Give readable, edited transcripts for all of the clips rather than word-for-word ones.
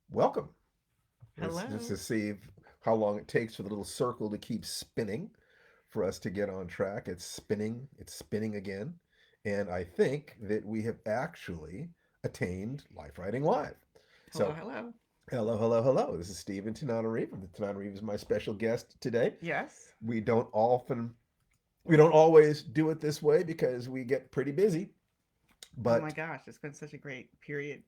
Welcome. Let's Hello. just see how long it takes for the little circle to keep spinning for us to get on track. It's spinning again. And I think that we have actually attained Life Writing Live. Hello, So, hello. hello, hello, hello. This is Stephen Tananarive. Tananarive is my special guest today. Yes. We don't often, we don't always do it this way because we get pretty busy. Oh my But gosh, it's been such a great period.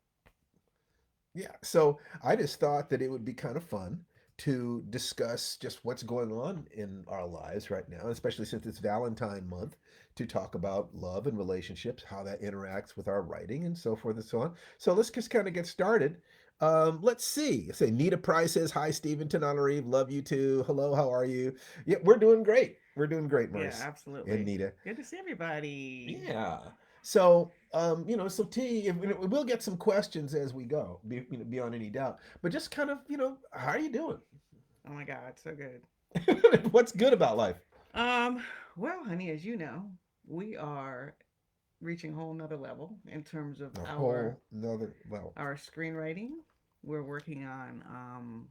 yeah, so I just thought that it would be kind of fun to discuss just what's going on in our lives right now, especially since it's Valentine month, to talk about love and relationships, how that interacts with our writing, and so forth and so on. So let's just kind of get started. Let's see. Say Nita Price says, "Hi, Stephen Tananarive. Love you too. Hello, how are you?" Yeah, we're doing great. We're doing great, Yeah, Maurice and absolutely. Nita. Good to see everybody. Yeah. So, so T, we'll get some questions as we go, beyond any doubt. But just kind of, how are you doing? Oh my God, so good. What's good about life? Um, well, honey, as you know, we are reaching a whole nother level in terms of A our whole nother, well, our screenwriting. We're working on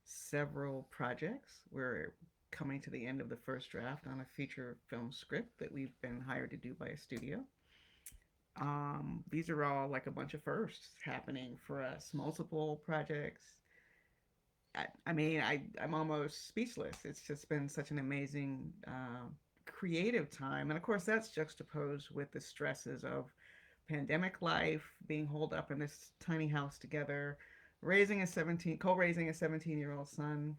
several projects. We're coming to the end of the first draft on a feature film script that we've been hired to do by a studio. These are all like a bunch of firsts happening for us. Multiple projects. I'm almost speechless. It's just been such an amazing creative time, and of course that's juxtaposed with the stresses of pandemic life, being holed up in this tiny house together, co-raising a 17-year-old son,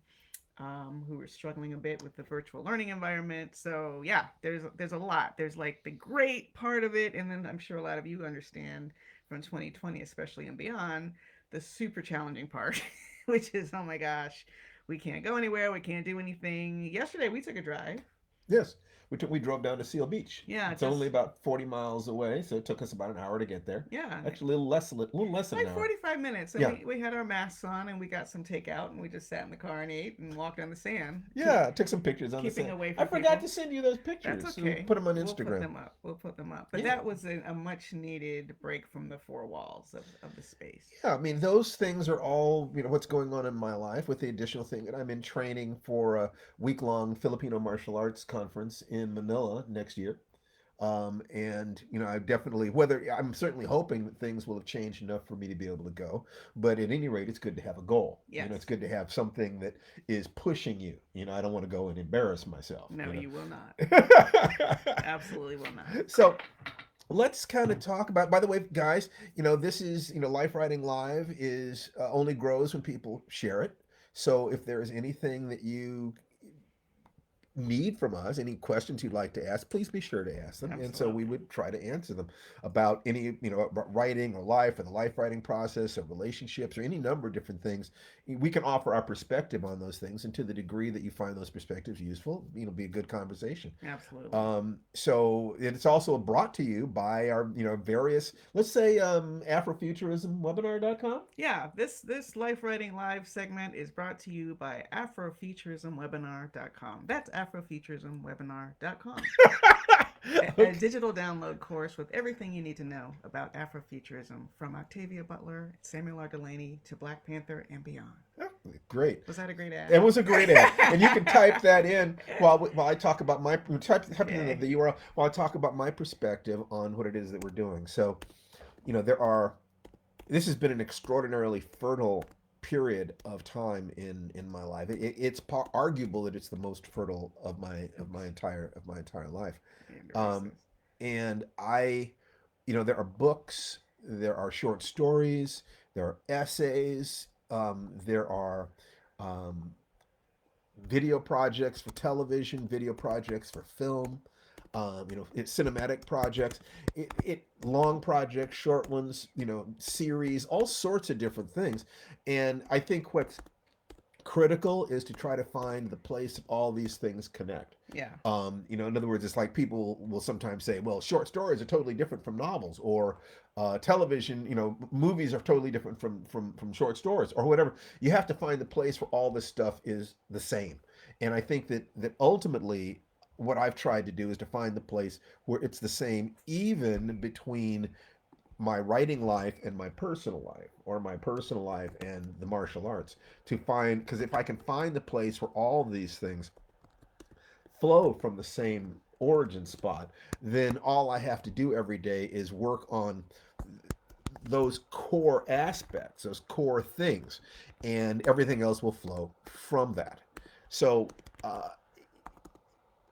who were struggling a bit with the virtual learning environment. So yeah, there's a lot. There's like the great part of it, and then I'm sure a lot of you understand from 2020, especially and beyond, the super challenging part, which is oh my gosh, we can't go anywhere, we can't do anything. Yesterday we took a drive. yes, we drove down to Seal Beach. Yeah, It's only just about 40 miles away, so it took us about an hour to get there. yeah, Actually, a little less than an like hour. 45 minutes, and Yeah, we had our masks on and we got some takeout and we just sat in the car and ate and walked on the sand, yeah. Took some pictures on the keeping sand. away I from forgot people. to send you those That's pictures. So okay. put them on We'll put Instagram. them up. We'll put them up. But Yeah. that was a much needed break from the four walls of the space. Yeah, I mean, those things are all, what's going on in my life with the additional thing that I'm in training for a week-long Filipino martial arts conference in Manila next year. And, I definitely, whether I'm certainly hoping that things will have changed enough for me to be able to go. But at any rate, it's good to have a goal. It's Yes. good to have something that is pushing you. I don't want to go and embarrass myself, No, you will not. Absolutely will not. So let's kind of talk about, by the way, guys, this is, Life Writing Live is only grows when people share it. So if there is anything that you need from us, any questions you'd like to ask, please be sure to ask them. And so we Absolutely. would try to answer them about any, about writing or life or the life writing process or relationships or any number of different things. We can offer our perspective on those things. And to the degree that you find those perspectives useful, be a good conversation. Absolutely. So it's also brought to you by our, various, let's say, Afrofuturismwebinar.com. Yeah, this Life Writing Live segment is brought to you by Afrofuturismwebinar.com. That's Afrofuturismwebinar.com. A Okay. digital download course with everything you need to know about Afrofuturism, from Octavia Butler, Samuel R. Delaney to Black Panther and beyond. Great. Was that a great ad? It was a great ad, and you can type that in while I talk about my type in Okay. the URL while I talk about my perspective on what it is that we're doing. So, there are. This has been an extraordinarily fertile period of time in my life. It's arguable that it's the most fertile of my entire life. Um, Embraces. and there are books, there are short stories, there are essays, there are um, video projects for television, video projects for film, it's cinematic projects, long projects, short ones, series, all sorts of different things. And I think what's critical is to try to find the place all these things connect. Yeah. In other words, it's like people will sometimes say, well, short stories are totally different from novels, or television, movies are totally different from short stories, or whatever. You have to find the place where all this stuff is the same. And I think that ultimately, what I've tried to do is to find the place where it's the same, even between my writing life and my personal life, or my personal life and the martial arts, to find, because if I can find the place where all these things flow from the same origin spot, then all I have to do every day is work on those core aspects, those core things, and everything else will flow from that. So uh,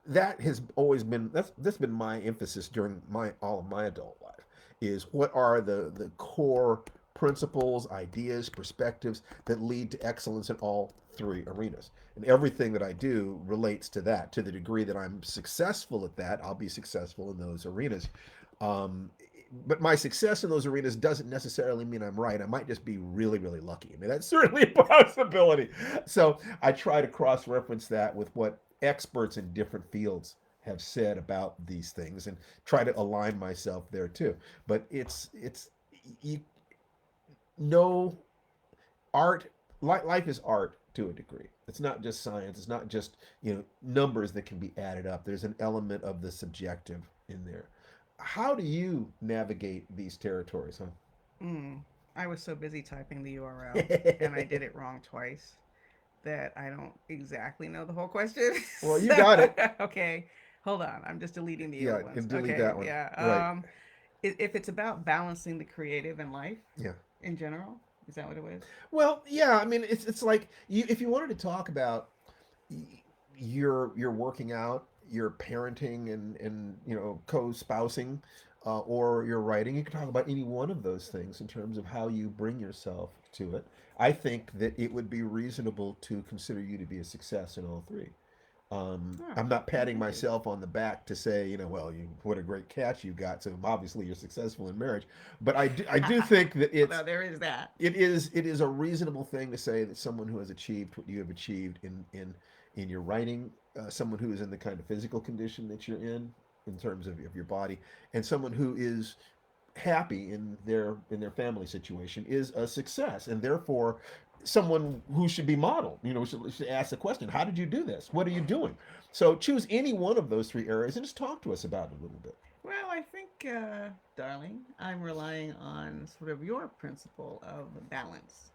that has always been, that's been my emphasis during my all of my adult life, is what are the core principles, ideas, perspectives that lead to excellence in all three arenas. And everything that I do relates to that. To the degree that I'm successful at that, I'll be successful in those arenas. um, but my success in those arenas doesn't necessarily mean I'm right. I might just be really, really lucky. I mean, that's certainly a possibility. So I try to cross reference that with what experts in different fields have said about these things, and try to align myself there too. But it's you know, art, life is art to a degree. It's not just science. It's not just, numbers that can be added up. There's an element of the subjective in there. How do you navigate these territories, huh? Mm. I was so busy typing the URL, and I did it wrong twice that I don't exactly know the whole question. Well, you So, got it. okay, hold on. I'm just deleting the Yeah, other ones. and delete Okay, that one. yeah. Right. If it's about balancing the creative and life Yeah. in general, is that what it was? Well, yeah. I mean, it's like, if you wanted to talk about your working out, your parenting, and co-spousing, or your writing, you can talk about any one of those things in terms of how you bring yourself to it. I think that it would be reasonable to consider you to be a success in all three. Oh, I'm not well, patting thank you. myself on the back to say, well, what a great catch you got. So obviously you're successful in marriage, but I do think that Well, no, there is that. it is a reasonable thing to say that someone who has achieved what you have achieved in your writing, someone who is in the kind of physical condition that you're in terms of your body, and someone who is happy in their family situation, is a success, and therefore someone who should be modeled. Should ask the question, how did you do this? What are you doing? So choose any one of those three areas and just talk to us about it a little bit. Well, I think, darling, I'm relying on sort of your principle of balance.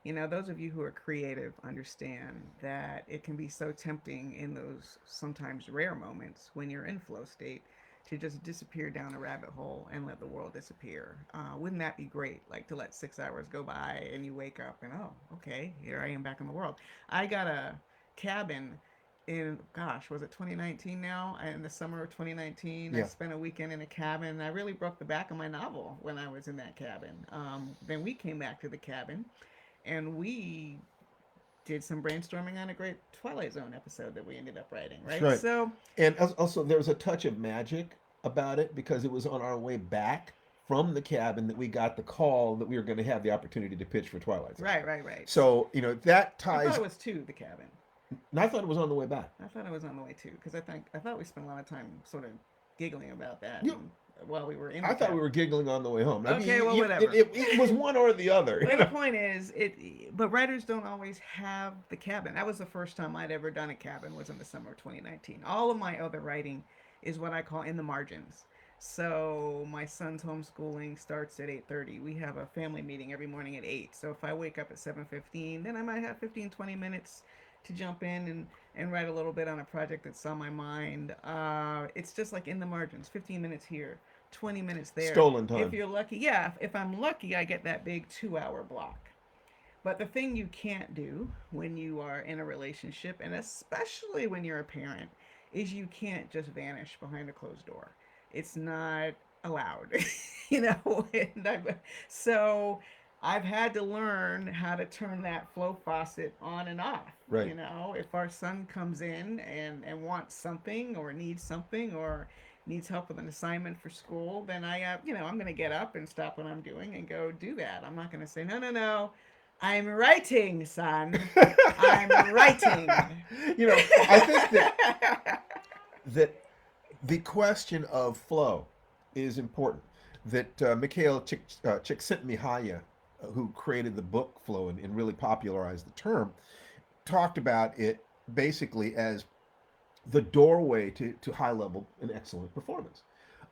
Those of you who are creative understand that it can be so tempting in those sometimes rare moments when you're in flow state to just disappear down a rabbit hole and let the world disappear. Wouldn't that be great? Like to let 6 hours go by and you wake up and, oh, okay, here I am back in the world. I got a cabin in, gosh, was it 2019 now? In the summer of 2019, I Yeah. spent a weekend in a cabin. I really broke the back of my novel when I was in that cabin. Then we came back to the cabin and we did some brainstorming on a great Twilight Zone episode that we ended up writing, That's right? right. So, And also, there was a touch of magic about it, because it was on our way back from the cabin that we got the call that we were going to have the opportunity to pitch for Twilight Zone. right, right, right. So, that I thought ties. it was to the cabin. And I thought it was on the way back. I thought it was on the way too, because I thought we spent a lot of time sort of giggling about that You, and, while we were in the I thought we cabin. were giggling on the way home. I mean, Okay, well, it, whatever. it, it was one or the other. Well, the point is, but writers don't always have the cabin. That was the first time I'd ever done a cabin. Was in the summer of 2019. All of my other writing is what I call in the margins. So my son's homeschooling starts at 8:30. We have a family meeting every morning at 8. So if I wake up at 7:15, then I might have 15, 20 minutes to jump in and write a little bit on a project that's on my mind. It's just like in the margins, 15 minutes here, 20 minutes there. Stolen If time. you're lucky, yeah, if I'm lucky, I get that big 2 hour block. But the thing you can't do when you are in a relationship, and especially when you're a parent, is you can't just vanish behind a closed door. It's not allowed, you know. So I've had to learn how to turn that flow faucet on and off. Right. If our son comes in and wants something or needs something or needs help with an assignment for school, then I'm going to get up and stop what I'm doing and go do that. I'm not going to say, no, no, no, I'm writing, son. I'm writing. I think that the question of flow is important. That Mikhail Csikszentmihalyi, who created the book Flow, and really popularized the term, talked about it basically as the doorway to high level and excellent performance.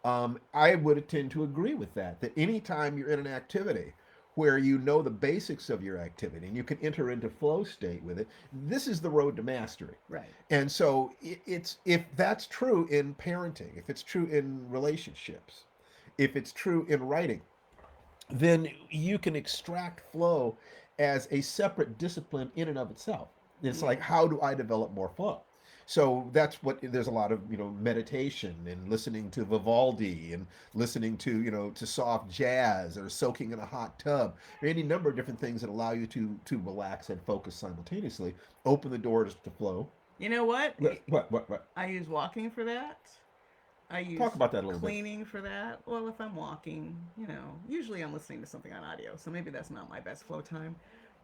I would tend to agree with that. That anytime you're in an activity where you know the basics of your activity and you can enter into flow state with it, this is the road to mastery. Right. And so it's if that's true in parenting, if it's true in relationships, if it's true in writing, then you can extract flow as a separate discipline in and of itself. It's like, Yeah. how do I develop more flow? So that's what there's a lot of meditation and listening to Vivaldi and listening to to soft jazz or soaking in a hot tub or any number of different things that allow you to relax and focus simultaneously. Open the doors to flow. You know what? What? I use walking for that. I use Talk about that a little bit. cleaning for that. Well, if I'm walking, usually I'm listening to something on audio, so maybe that's not my best flow time.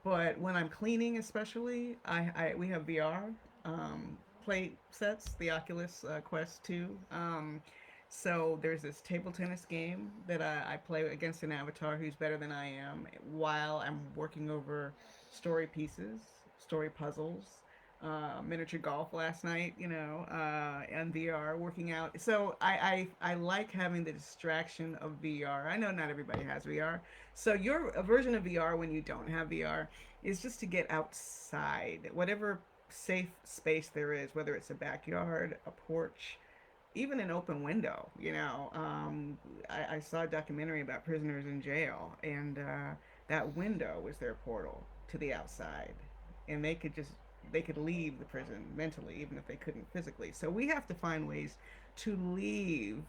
But when I'm cleaning, especially, we have VR play sets, the Oculus Quest 2. So there's this table tennis game that I play against an avatar who's better than I am while I'm working over story pieces, story puzzles, miniature golf last night, and VR working out. So I like having the distraction of VR. I know not everybody has VR. So your a version of VR when you don't have VR is just to get outside, whatever safe space there is, whether it's a backyard, a porch, even an open window. I saw a documentary about prisoners in jail, and that window was their portal to the outside, and they could leave the prison mentally, even if they couldn't physically. So we have to find ways to leave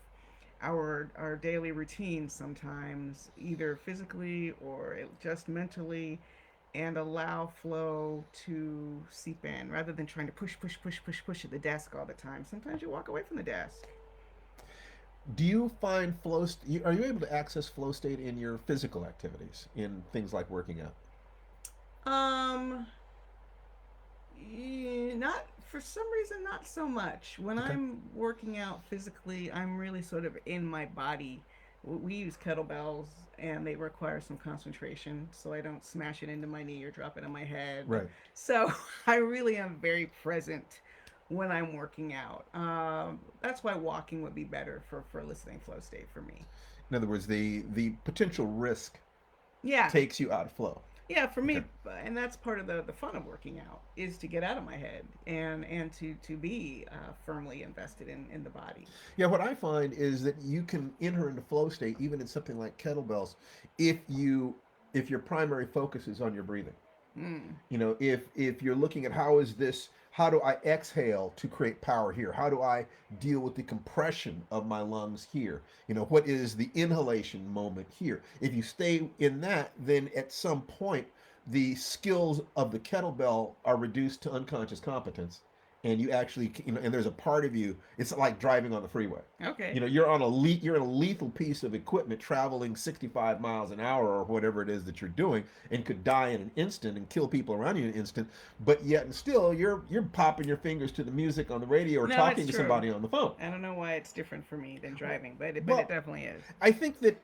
our daily routine sometimes, either physically or just mentally, and allow flow to seep in rather than trying to push at the desk all the time. Sometimes you walk away from the desk. Do you find are you able to access flow state in your physical activities, in things like working out? Um, not for some reason, not so much. When Okay. I'm working out physically, I'm really sort of in my body. We use kettlebells, and they require some concentration, so I don't smash it into my knee or drop it on my head. Right. So I really am very present when I'm working out. That's why walking would be better for listening flow state for me. In other words, the potential risk Yeah, takes you out of flow. yeah, for Okay. me, and that's part of the fun of working out is to get out of my head and to be firmly invested in the body. Yeah, what I find is that you can enter into flow state even in something like kettlebells if you if your primary focus is on your breathing. Mm, If you're looking at how do I exhale to create power here? How do I deal with the compression of my lungs here? What is the inhalation moment here? If you stay in that, then at some point the skills of the kettlebell are reduced to unconscious competence, and you actually, and there's a part of you. It's like driving on the freeway. okay. You're in a lethal piece of equipment traveling 65 miles an hour or whatever it is that you're doing, and could die in an instant and kill people around you in an instant. But yet and still, you're popping your fingers to the music on the radio or No, talking it's to true. somebody on the phone. I don't know why it's different for me than driving, but it Well, definitely is. I think that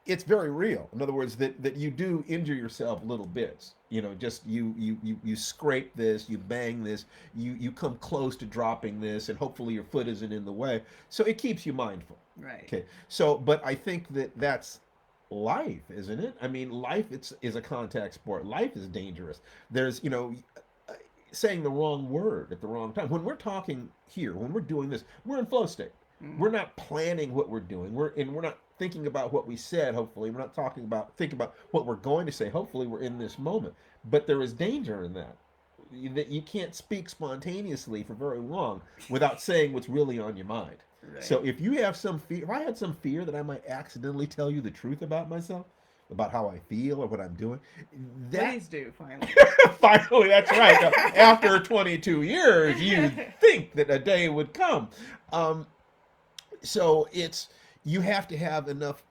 it's very real. In other words, that you do injure yourself little bits. Just you scrape this, you bang this, you come close to dropping this, and hopefully your foot isn't in the way. So it keeps you mindful. Right. Okay. So, but I think that's life, isn't it? I mean, life is a contact sport. Life is dangerous. There's saying the wrong word at the wrong time. When we're talking here, when we're doing this, we're in flow state. Mm. We're not planning what we're doing. We're not thinking about what we said. Hopefully, we're not thinking about what we're going to say. Hopefully, we're in this moment. But there is danger in that. That you can't speak spontaneously for very long without saying what's really on your mind. So Right. if you have some fear, if I had some fear that I might accidentally tell you the truth about myself, about how I feel or what I'm doing, that Please do finally. finally, that's right. After 22 years, you think that a day would come. Um, so you have to have enough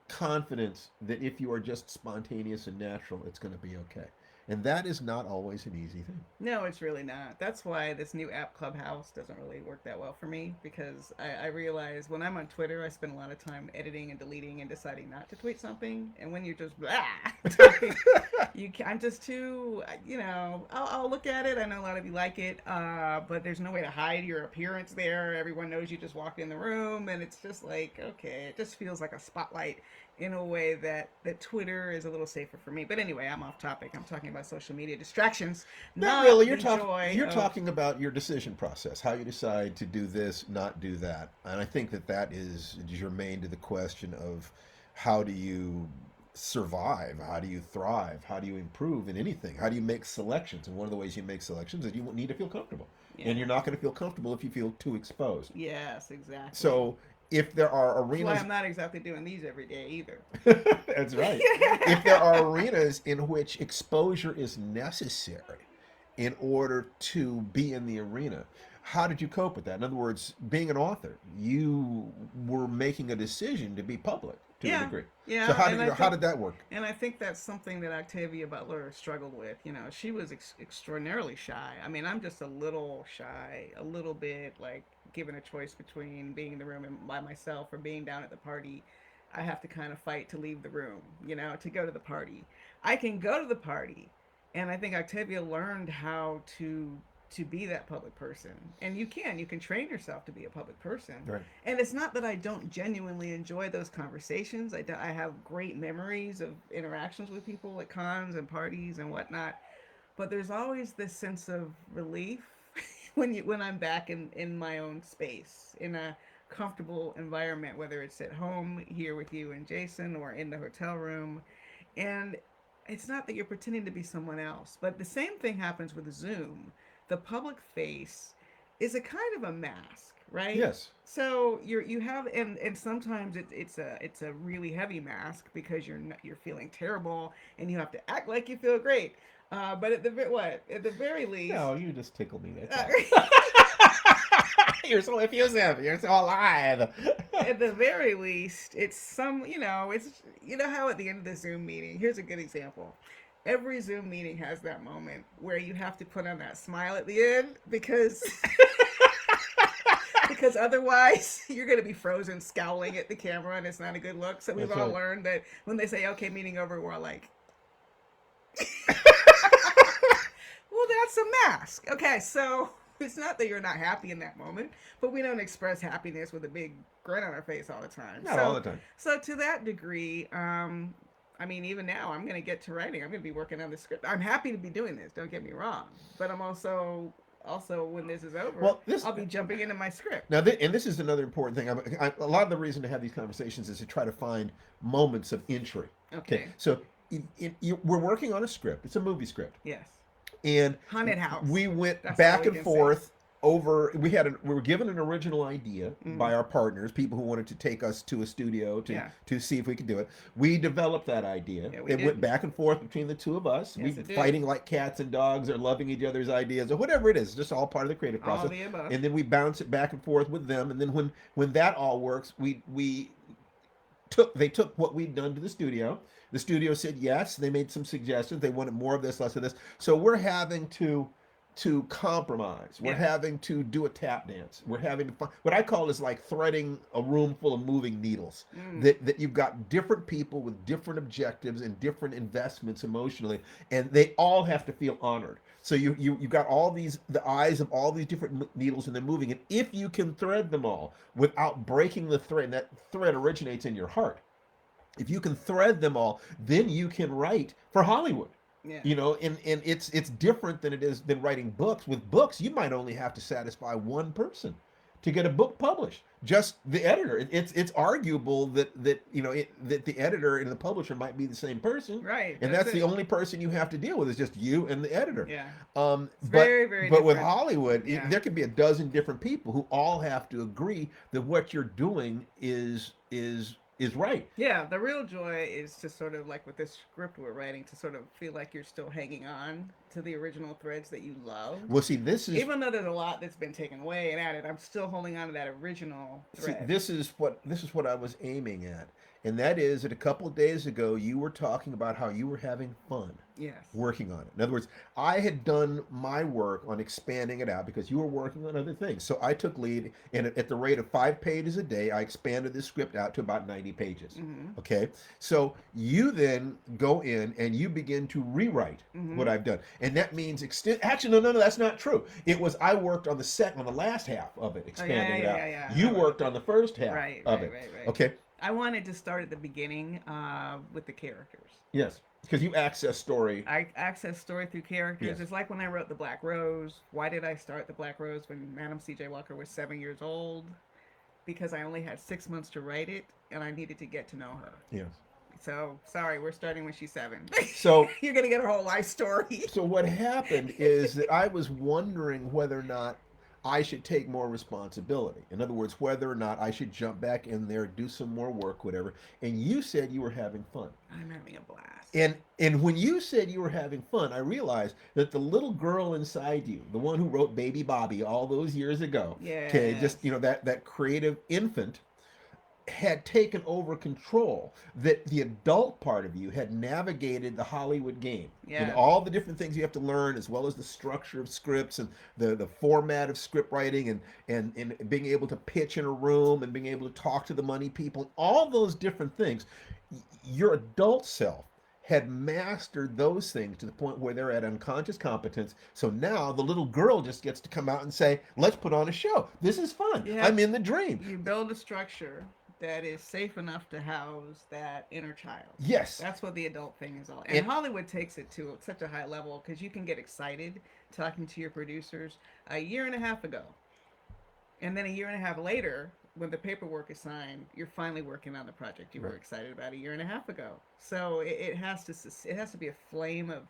confidence that if you are just spontaneous and natural, it's going to be okay. And that is not always an easy thing. No, it's really not. That's why this new app Clubhouse doesn't really work that well for me because I realize when I'm on Twitter, I spend a lot of time editing and deleting and deciding not to tweet something. And when you're just blah, talking, I'm just too, I'll look at it. I know a lot of you like it, but there's no way to hide your appearance there. Everyone knows you just walked in the room, and it's just like, okay, it just feels like a spotlight in a way that Twitter is a little safer for me. But anyway, I'm off topic. I'm talking about social media distractions, Not not really. the joy You're of. talking about your decision process, how you decide to do this, not do that, and I think that that is germane to the question of how do you survive, how do you thrive, how do you improve in anything, how do you make selections, and one of the ways you make selections is you need to feel comfortable, Yeah. and you're not going to feel comfortable if you feel too exposed. Yes, exactly. So if there are That's why arenas I'm not exactly doing these every day either. That's right. If there are arenas in which exposure is necessary in order to be in the arena, how did you cope with that? In other words, being an author, you were making a decision to be public to a Yeah, degree. So yeah, and I how think did that work? and I think that's something that Octavia Butler struggled with. She was extraordinarily shy. I mean, I'm just a little shy, a little bit like given a choice between being in the room and by myself or being down at the party. I have to kind of fight to leave the room, to go to the party. I can go to the party, and I think Octavia learned how to be that public person. And you can train yourself to be a public person. Right. And it's not that I don't genuinely enjoy those conversations. I have great memories of interactions with people at cons and parties and whatnot, but there's always this sense of relief when I'm back in my own space, in a comfortable environment, whether it's at home here with you and Jason or in the hotel room. And it's not that you're pretending to be someone else, but the same thing happens with Zoom. The public face is a kind of a mask, right? Yes. So you have and sometimes it's a really heavy mask because you're feeling terrible and you have to act like you feel great. But at the very least, No, you just tickle me. That's uh, all. You're so effusive. You're so alive. at the very least, it's how at the end of the Zoom meeting. Here's a good example. Every Zoom meeting has that moment where you have to put on that smile at the end because because otherwise you're going to be frozen scowling at the camera and it's not a good look. So we've That's all right. learned that when they say okay, meeting over, we're all like, well, that's a mask. Okay, so it's not that you're not happy in that moment, but we don't express happiness with a big grin on our face all the time. Not all the time. So to that degree, I mean, even now, I'm going to get to writing. I'm going to be working on the script. I'm happy to be doing this. Don't get me wrong, but I'm also when this is over, Well, this I'll be jumping into my script. now, and this is another important thing. A lot of the reason to have these conversations is to try to find moments of entry. Okay, Okay. so we're working on a script. It's a movie script, Yes. and Haunted house. we went That's all back we and can forth over. We were given an original idea Mm. by our partners, people who wanted to take us to a studio Yeah. to see if we could do it. We developed that idea. Yeah, we It did. went back and forth between the two of us. Yes, We it did. fighting like cats and dogs, or loving each other's ideas, or whatever it is. Just all part of the creative All process. the above. And then we bounce it back and forth with them. And then when that all works, they took what we'd done to the studio. The studio said yes. They made some suggestions. They wanted more of this, less of this. So we're having to compromise. We're Yeah. having to do a tap dance. We're having to find, what I call is like threading a room full of moving needles. Mm. That you've got different people with different objectives and different investments emotionally, and they all have to feel honored. So you've got all the eyes of all these different needles, and they're moving. And if you can thread them all without breaking the thread, and that thread originates in your heart. If you can thread them all, then you can write for Hollywood. Yeah. And it's different than it is than writing books. With books, you might only have to satisfy one person to get a book published, just the editor. It's arguable that that the editor and the publisher might be the same person, Right. and that's the only person you have to deal with is just you and the editor. Yeah. It's But very, very but with different. Hollywood, Yeah. there could be a dozen different people who all have to agree that what you're doing is right. Yeah, the real joy is to sort of like with this script we're writing to sort of feel like you're still hanging on to the original threads that you love. Well, see, this is Even though there's a lot that's been taken away and added, I'm still holding on to that original See, thread. this is what I was aiming at. And that is that a couple of days ago, you were talking about how you were having fun Yes. working on it. In other words, I had done my work on expanding it out because you were working on other things. So I took lead, and at the rate of 5 pages a day, I expanded this script out to about 90 pages. Mm-hmm. Okay. So you then go in and you begin to rewrite what Mm-hmm. I've done. And that means extend. Actually, no, no, no, that's not true. It was I worked on the last half of it, Oh yeah, expanding yeah, it yeah, out. yeah, yeah. You I wrote worked that. on the first half Right, of right, it. right, right. Okay. I wanted to start at the beginning with the characters. Yes. Because you access story. I access story through characters. Yes. It's like when I wrote The Black Rose. Why did I start The Black Rose when Madam C.J. Walker was 7 years old? Because I only had 6 months to write it, and I needed to get to know her. Yes. So sorry, we're starting when she's 7. So You're gonna get her whole life story. So what happened is that I was wondering whether or not I should take more responsibility. In other words, whether or not I should jump back in there, do some more work, whatever. And you said you were having fun. I'm having a blast. And when you said you were having fun, I realized that the little girl inside you, the one who wrote Baby Bobby all those years ago, okay, Yes. just that creative infant had taken over control, that the adult part of you had navigated the Hollywood game, Yes. all the different things you have to learn, as well as the structure of scripts and the format of script writing, and being able to pitch in a room and being able to talk to the money people, all those different things. Your adult self had mastered those things to the point where they're at unconscious competence. So now the little girl just gets to come out and say, let's put on a show. This is fun. You have I'm in the dream. you build a structure that is safe enough to house that inner child. Yes. That's what the adult thing is all. And Hollywood takes it to such a high level because you can get excited talking to your producers a year and a half ago. And then a year and a half later, when the paperwork is signed, you're finally working on the project you were Right. excited about a year and a half ago. So it has to be a flame of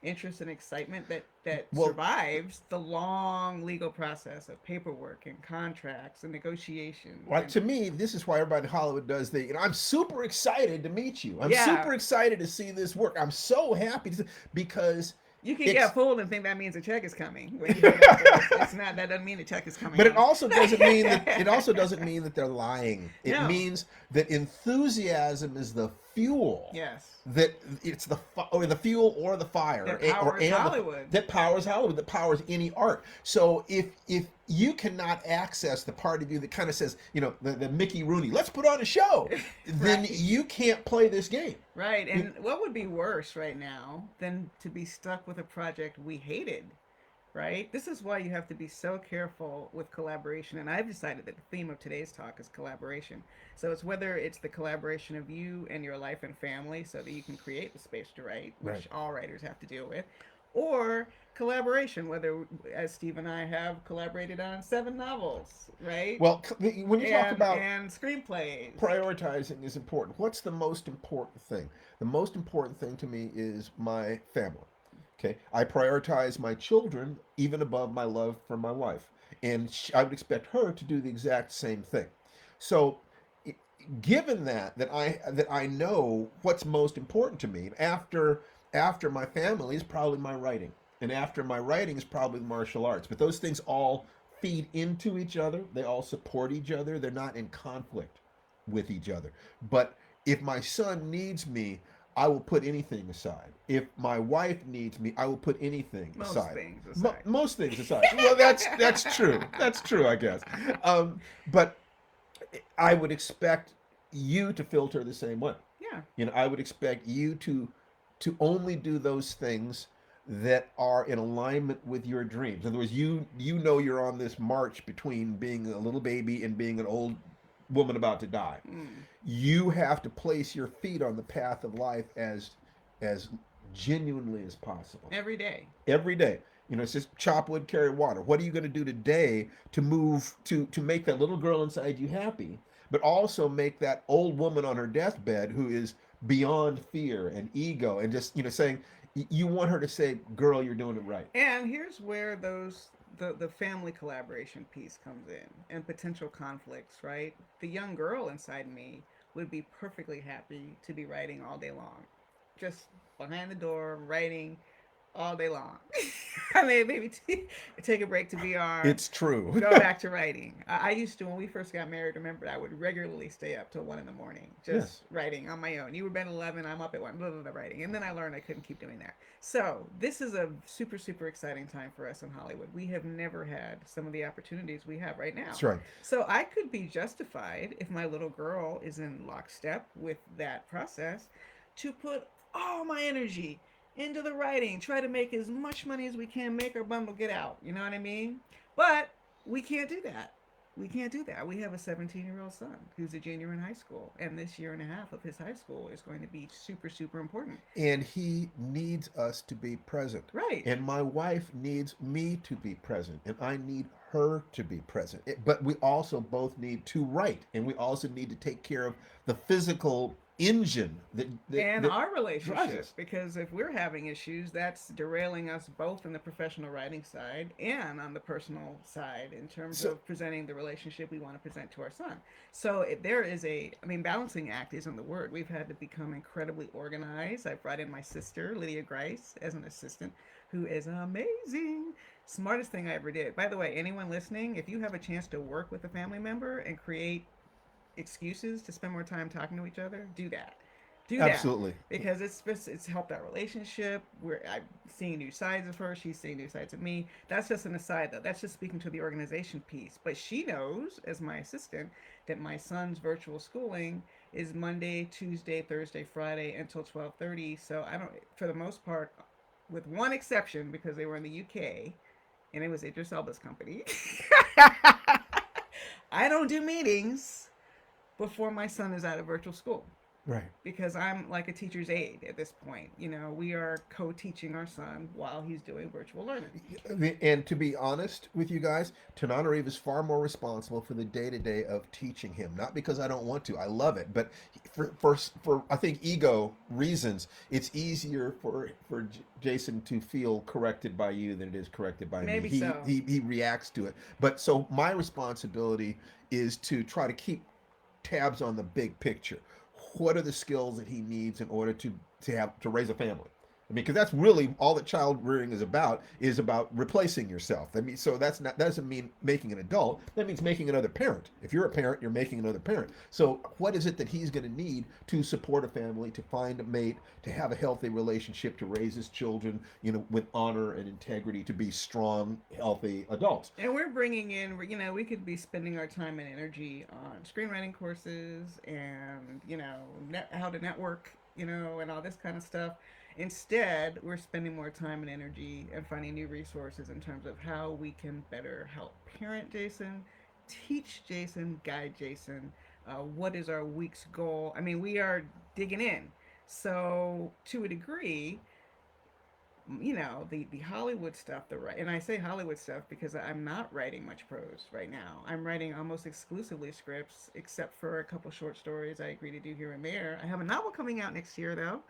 interest and excitement that Well, survives the long legal process of paperwork and contracts and negotiations. Well, And to me, this is why everybody in Hollywood does the. I'm super excited to meet you. I'm yeah, super excited to see this work. I'm so happy because you can it's. get fooled and think that means a check is coming when you hear about this. It's not. That doesn't mean a check is coming. But it Out. also doesn't mean that it also doesn't mean that they're lying. It No. means that enthusiasm is the fuel. Yes. That it's or the fuel or the fire That or powers Hollywood. that powers Hollywood, that powers any art. So if you cannot access the part of you that kind of says, the Mickey Rooney, let's put on a show, then Right. you can't play this game. Right. And what would be worse right now than to be stuck with a project we hated? Right? This is why you have to be so careful with collaboration. And I've decided that the theme of today's talk is collaboration. So it's whether it's the collaboration of you and your life and family so that you can create the space to write, which Right. all writers have to deal with, or collaboration, whether, as Steve and I have collaborated on 7 novels, right? Well, when you talk about and screenplays. prioritizing is important. What's the most important thing? The most important thing to me is my family. Okay, I prioritize my children even above my love for my wife, and I would expect her to do the exact same thing. So, given that I know what's most important to me, after my family is probably my writing, and after my writing is probably the martial arts. But those things all feed into each other. They all support each other. They're not in conflict with each other. But if my son needs me, I will put anything aside. If my wife needs me, I will put anything Most aside. things aside. Most things aside. Well, that's true. That's true, I guess. But I would expect you to filter the same way. Yeah. I would expect you to only do those things that are in alignment with your dreams. In other words, you're on this march between being a little baby and being an old woman about to die. Mm. You have to place your feet on the path of life as genuinely as possible. Every day. Every day. It's just chop wood, carry water. What are you going to do today to move to make that little girl inside you happy, but also make that old woman on her deathbed who is beyond fear and ego and just saying, you want her to say, girl, you're doing it right. And here's where the family collaboration piece comes in and potential conflicts, right? The young girl inside me would be perfectly happy to be writing all day long. Just behind the door, writing, all day long. I mean, maybe take a break to VR, It's true. go back to writing. I used to, when we first got married, remember, I would regularly stay up till 1 in the morning, just Yes. writing on my own. You were bed at 11, I'm up at 1, blah, blah, blah, writing. And then I learned I couldn't keep doing that. So this is a super, super exciting time for us in Hollywood. We have never had some of the opportunities we have right now. That's right. So I could be justified if my little girl is in lockstep with that process to put all my energy into the writing, try to make as much money as we can, make our bundle get out. You know what I mean? But we can't do that. We can't do that. We have a 17-year-old son who's a junior in high school, and this year and a half of his high school is going to be super, super important. And he needs us to be present. Right. And my wife needs me to be present. And I need her to be present. But we also both need to write. And we also need to take care of the physical engine And that our drives relationship, us. because if we're having issues, that's derailing us both in the professional writing side and on the personal side in terms So, of presenting the relationship we want to present to our son. So there is I mean, balancing act isn't the word. We've had to become incredibly organized. I brought in my sister, Lydia Grice, as an assistant, who is amazing. Smartest thing I ever did. By the way, anyone listening, if you have a chance to work with a family member and create excuses to spend more time talking to each other, do that. Do that, absolutely. because it's helped our relationship. I'm seeing new sides of her. She's seeing new sides of me. That's just an aside, though. That's just speaking to the organization piece. But she knows, as my assistant, that my son's virtual schooling is Monday, Tuesday, Thursday, Friday until 12:30. So I don't, for the most part, with one exception, because they were in the UK, and it was Idris Elba's company. I don't do meetings before my son is out of virtual school, Right. because I'm like a teacher's aide at this point. You know, we are co-teaching our son while he's doing virtual learning. And to be honest with you guys, Tananarive is far more responsible for the day to day of teaching him. Not because I don't want to, I love it, but for I think ego reasons, it's easier for Jason to feel corrected by you than it is corrected by me. Maybe so. He reacts to it. But so my responsibility is to try to keep tabs on the big picture. What are the skills that he needs in order to raise a family? I mean, because that's really all that child rearing is about replacing yourself. I mean, so that doesn't mean making an adult. That means making another parent. If you're a parent, you're making another parent. So what is it that he's going to need to support a family, to find a mate, to have a healthy relationship, to raise his children, with honor and integrity, to be strong, healthy adults? And we're bringing in, we could be spending our time and energy on screenwriting courses and, how to network, and all this kind of stuff. Instead, we're spending more time and energy and finding new resources in terms of how we can better help parent Jason, teach Jason, guide Jason. What is our week's goal? I mean, we are digging in. So, to a degree, the Hollywood stuff, and I say Hollywood stuff because I'm not writing much prose right now. I'm writing almost exclusively scripts, except for a couple short stories I agree to do here and there. I have a novel coming out next year, though.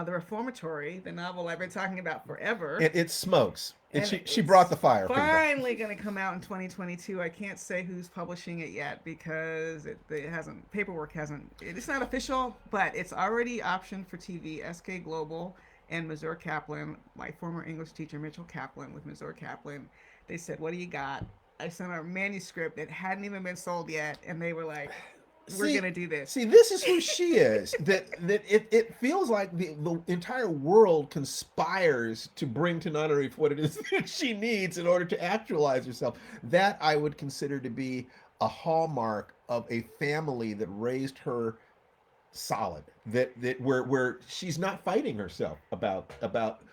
The Reformatory, the novel I've been talking about forever. It smokes. And She brought the fire. Finally going to come out in 2022. I can't say who's publishing it yet because it hasn't, paperwork hasn't, it's not official, but it's already optioned for TV. SK Global and Missouri Kaplan, my former English teacher Mitchell Kaplan with Missouri Kaplan, they said, "What do you got?" I sent a manuscript that hadn't even been sold yet, and they were like, "We're gonna do this." See, this is who she is. that it feels like the entire world conspires to bring to Tananarive what it is that she needs in order to actualize herself. That I would consider to be a hallmark of a family that raised her solid. That where she's not fighting herself about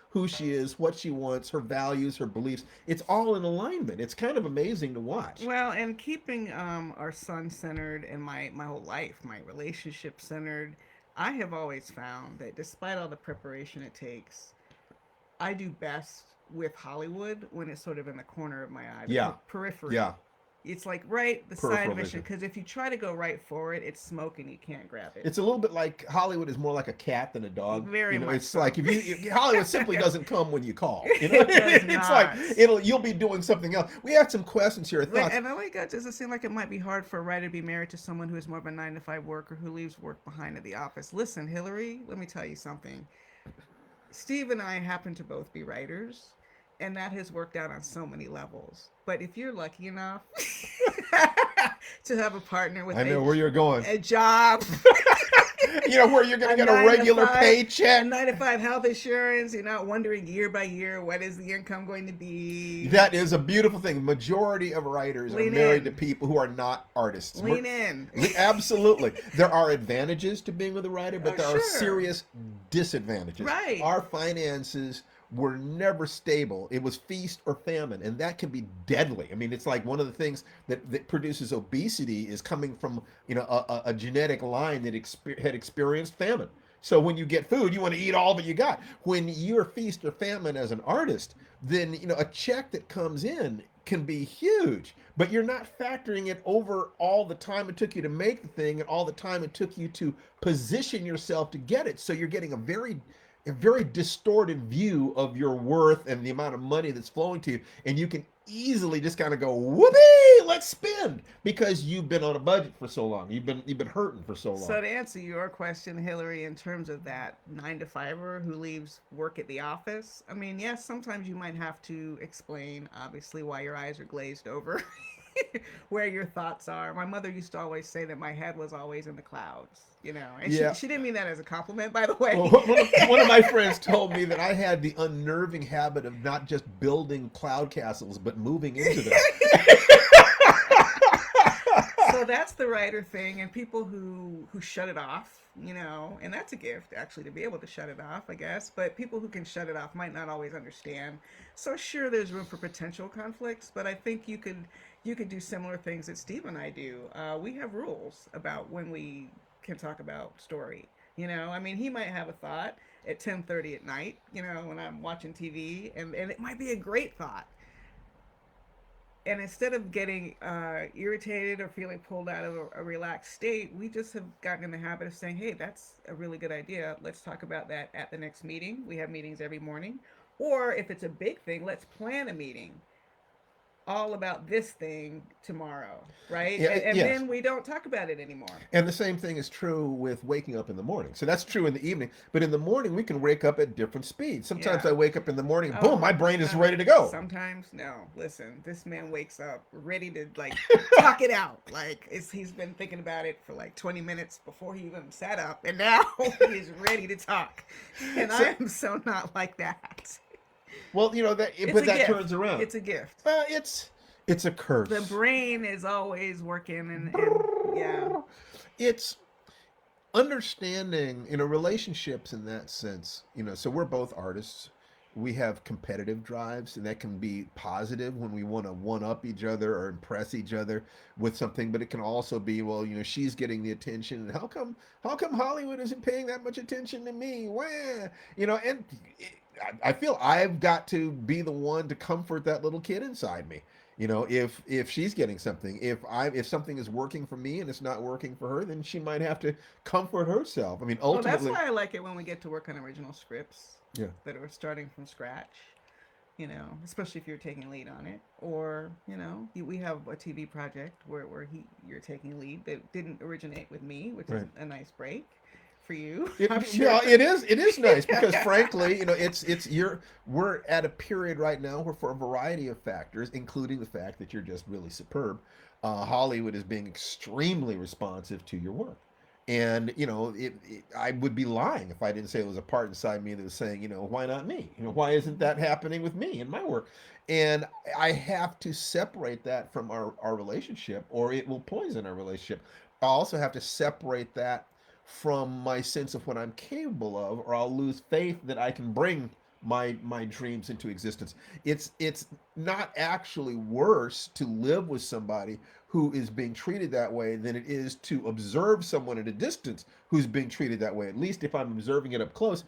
who she is, what she wants, her values, her beliefs. It's all in alignment. It's kind of amazing to watch. Well, and keeping our son centered and my whole life, my relationship centered, I have always found that despite all the preparation it takes, I do best with Hollywood when it's sort of in the corner of my eye, the Yeah. periphery. Yeah. It's like right the Peripheral side mission, vision. because if you try to go right for it, it's smoke and you can't grab it. It's a little bit like Hollywood is more like a cat than a dog. Very much It's so. like if Hollywood simply doesn't come when you call. It does It's like not. you'll be doing something else. We have some questions here. Wait, Thoughts? and oh my God, does it seem like it might be hard for a writer to be married to someone who is more of a 9 to 5 worker who leaves work behind at the office? Listen, Hillary, let me tell you something. Steve and I happen to both be writers, and that has worked out on so many levels. But if you're lucky enough to have a partner with I know where you're going. a job, Where you're going to a get a nine to regular five, a paycheck. 9 to 5 health insurance, you're not wondering year by year what is the income going to be. That is a beautiful thing. Majority of writers are Lean married to in, people who are not artists. lean in. Absolutely. There are advantages to being with a writer, but Oh, there are sure, serious disadvantages. right. Our finances were never stable. It was feast or famine, and that can be deadly. I mean, it's like one of the things that produces obesity is coming from a genetic line that had experienced famine. So when you get food, you want to eat all that you got. When you're feast or famine as an artist, then a check that comes in can be huge, but you're not factoring it over all the time it took you to make the thing and all the time it took you to position yourself to get it. So you're getting a very distorted view of your worth and the amount of money that's flowing to you, and you can easily just kind of go whoopee, let's spend, because you've been on a budget for so long. You've been hurting for so long. So to answer your question, Hillary, in terms of that 9 to 5er who leaves work at the office, I mean, yes, sometimes you might have to explain, obviously, why your eyes are glazed over, where your thoughts are. My mother used to always say that my head was always in the clouds, and she, Yeah. she didn't mean that as a compliment, by the way. Well, one of my friends told me that I had the unnerving habit of not just building cloud castles, but moving into them. So that's the writer thing, and people who shut it off, and that's a gift actually to be able to shut it off, I guess. But people who can shut it off might not always understand. So sure, there's room for potential conflicts, but I think you could do similar things that Steve and I do. We have rules about when we can talk about story. I mean, he might have a thought at 10:30 at night, when I'm watching TV, and it might be a great thought, and instead of getting irritated or feeling pulled out of a relaxed state, we just have gotten in the habit of saying, hey, that's a really good idea. Let's talk about that at the next meeting. We have meetings every morning. Or if it's a big thing, let's plan a meeting all about this thing tomorrow, right? Yeah, And yes. then we don't talk about it anymore. And the same thing is true with waking up in the morning. So that's true in the evening. But in the morning, we can wake up at different speeds. Sometimes Yeah. I wake up in the morning, and boom, Oh, my brain is no. ready to go. Sometimes, no. Listen, this man wakes up ready to talk it out. He's been thinking about it for 20 minutes before he even sat up, and now he's ready to talk. And So, I am so not like that. well, It's but a that gift. turns around. It's a gift. It's a The curse. brain is always working, and yeah. It's understanding relationships in that sense. So we're both artists. We have competitive drives, and that can be positive when we want to one up each other or impress each other with something, but it can also be, well, she's getting the attention, and how come Hollywood isn't paying that much attention to me? Wah! And I feel I've got to be the one to comfort that little kid inside me. If she's getting something, if something is working for me and it's not working for her, then she might have to comfort herself. I mean, Well, that's ultimately, why I like it when we get to work on original scripts yeah. that are starting from scratch. Especially if you're taking lead on it, or we have a TV project where you're taking lead that didn't originate with me, which is Right. a nice break for you, It, I'm sure. yeah, it is nice because frankly, we're at a period right now where, for a variety of factors, including the fact that you're just really superb, Hollywood is being extremely responsive to your work. And I would be lying if I didn't say it was a part inside me that was saying, why not me? Why isn't that happening with me in my work? And I have to separate that from our relationship, or it will poison our relationship. I also have to separate that from my sense of what I'm capable of, or I'll lose faith that I can bring my dreams into existence. It's not actually worse to live with somebody who is being treated that way than it is to observe someone at a distance who's being treated that way. At least if I'm observing it up close,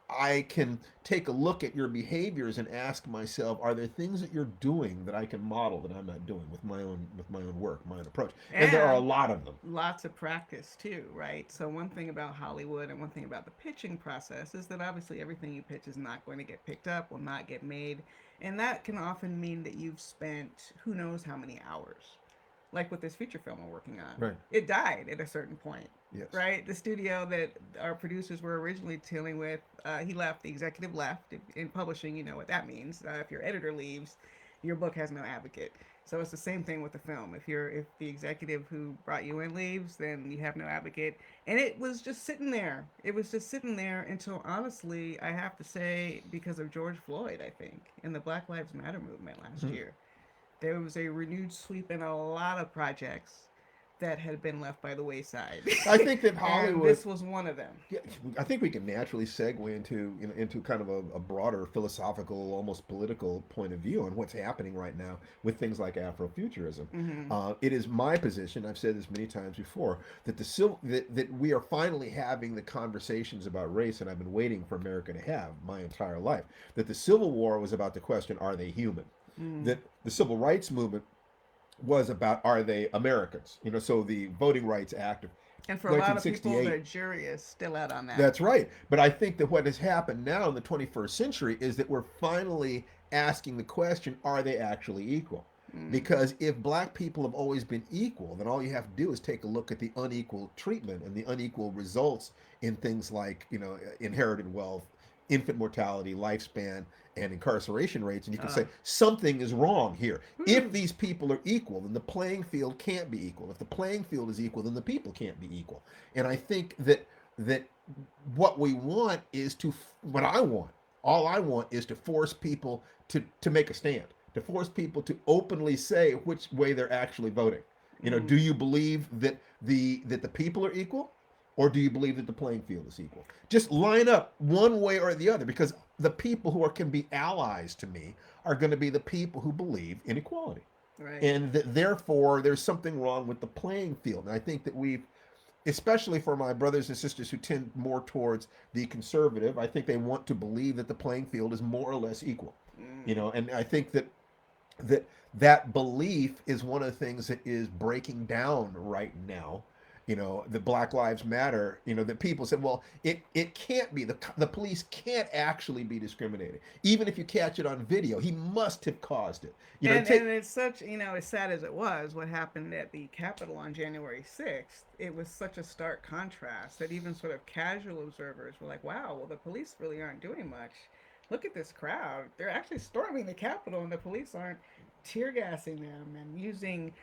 I can take a look at your behaviors and ask myself, are there things that you're doing that I can model that I'm not doing with my own work, my own approach? And there are a And lot of them. lots of practice too, right? So one thing about Hollywood and one thing about the pitching process is that obviously everything you pitch is not going to get picked up, will not get made, and that can often mean that you've spent who knows how many hours like with this feature film we're working on. Right. It died at a certain point, Yes. right? The studio that our producers were originally dealing with, he left, the executive left. In publishing, you know what that means. If your editor leaves, your book has no advocate. So it's the same thing with the film. If the executive who brought you in leaves, then you have no advocate. And it was just sitting there. It was just sitting there until, honestly, I have to say, because of George Floyd, I think, and the Black Lives Matter movement last Mhm. year, there was a renewed sweep in a lot of projects that had been left by the wayside. I think that And Hollywood. this was one of them. Yeah, I think we can naturally segue into into kind of a broader philosophical, almost political point of view on what's happening right now with things like Afrofuturism. Mm-hmm. It is my position. I've said this many times before that that we are finally having the conversations about race, and I've been waiting for America to have my entire life. That the Civil War was about the question: Are they human? Mm. That the Civil Rights Movement was about: Are they Americans? So the Voting Rights Act of And for a lot of people, the 1968. jury is still out on that. That's right. But I think that what has happened now in the 21st century is that we're finally asking the question: Are they actually equal? Mm. Because if black people have always been equal, then all you have to do is take a look at the unequal treatment and the unequal results in things like, inherited wealth, infant mortality, lifespan, and incarceration rates, and you can Uh, say something is wrong here. If whew. these people are equal, then the playing field can't be equal. If the playing field is equal, then the people can't be equal. And I think that what we want is to what I want. All I want is to force people to make a stand, to force people to openly say which way they're actually voting. Mm. Do you believe that the people are equal, or do you believe that the playing field is equal? Just line up one way or the other, because the people who can be allies to me are going to be the people who believe in equality, Right. and therefore there's something wrong with the playing field. And I think that we've, especially for my brothers and sisters who tend more towards the conservative, I think they want to believe that the playing field is more or less equal. Mm. And I think that that belief is one of the things that is breaking down right now. The Black Lives Matter, that people said, well, it can't be, the police can't actually be discriminating, even if you catch it on video. He must have caused it. And it's such, as sad as it was what happened at the Capitol on January 6th, it was such a stark contrast that even sort of casual observers were like, wow, well, the police really aren't doing much. Look at this crowd. They're actually storming the Capitol, and the police aren't tear gassing them and using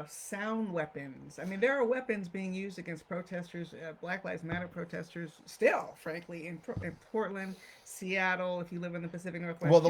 sound weapons. I mean, there are weapons being used against protesters, Black Lives Matter protesters, still, frankly, in Portland, Seattle, if you live in the Pacific well, Northwest,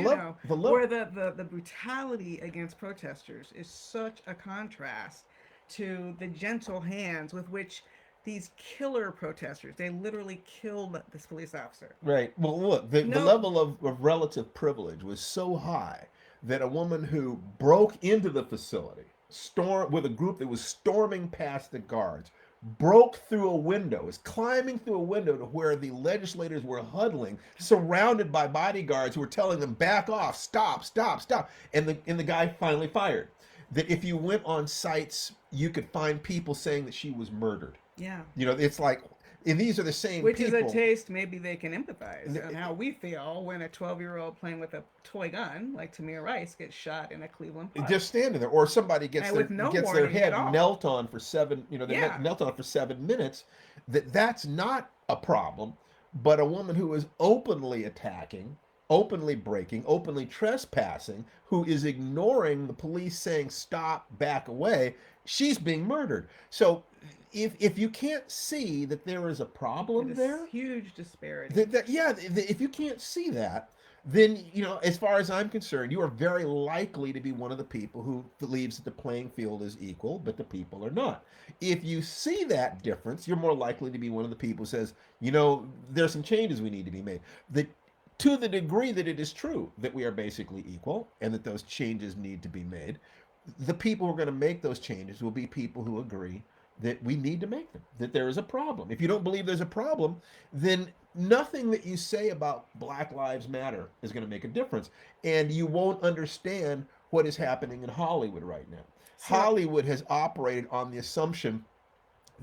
the where level. the brutality against protesters is such a contrast to the gentle hands with which these killer protesters, they literally killed this police officer. Right. Well, look, the No, level of relative privilege was so high that a woman who broke into the facility, storm with a group that was storming past the guards, broke through a window, is climbing through a window to where the legislators were huddling, surrounded by bodyguards who were telling them, back off, stop, stop, stop. And the guy finally fired. That if you went on sites, you could find people saying that she was murdered. yeah. It's like, and these are the same Which is a people. taste maybe they can empathize on how we feel when a 12-year-old playing with a toy gun like Tamir Rice gets shot in a Cleveland park. Just standing there, or somebody gets And their with no gets their warning at head all. knelt on for seven. They're Yeah. knelt on for 7 minutes. That's not a problem. But a woman who is openly attacking, openly breaking, openly trespassing, who is ignoring the police saying stop, back away, she's being murdered. So if you can't see that there is a It problem is there, huge disparity. yeah, if you can't see that, then as far as I'm concerned, you are very likely to be one of the people who believes that the playing field is equal, but the people are not. If you see that difference, you're more likely to be one of the people who says, there's some changes we need to be made. That to the degree that it is true that we are basically equal and that those changes need to be made, the people who are going to make those changes will be people who agree that we need to make them, that there is a problem. If you don't believe there's a problem, then nothing that you say about Black Lives Matter is going to make a difference. And you won't understand what is happening in Hollywood right now. So, Hollywood has operated on the assumption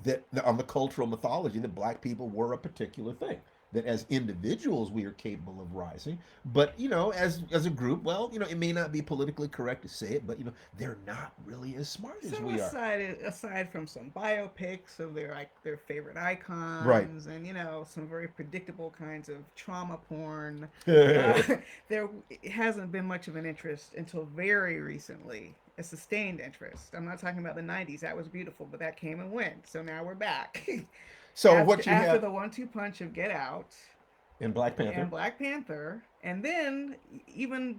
that, on the cultural mythology, that black people were a particular thing. that as individuals we are capable of rising, but as a group, well, it may not be politically correct to say it, but they're not really as smart as So we are. aside from some biopics of their favorite Right. icons, and some very predictable kinds of trauma porn, uh, Well, there hasn't been much of an interest until very recently. A sustained interest. I'm not talking about the '90s. That was beautiful, but that came and went. So now we're back. so after what you after have the one-two punch of Get Out in Black Panther. and Black Panther, and then even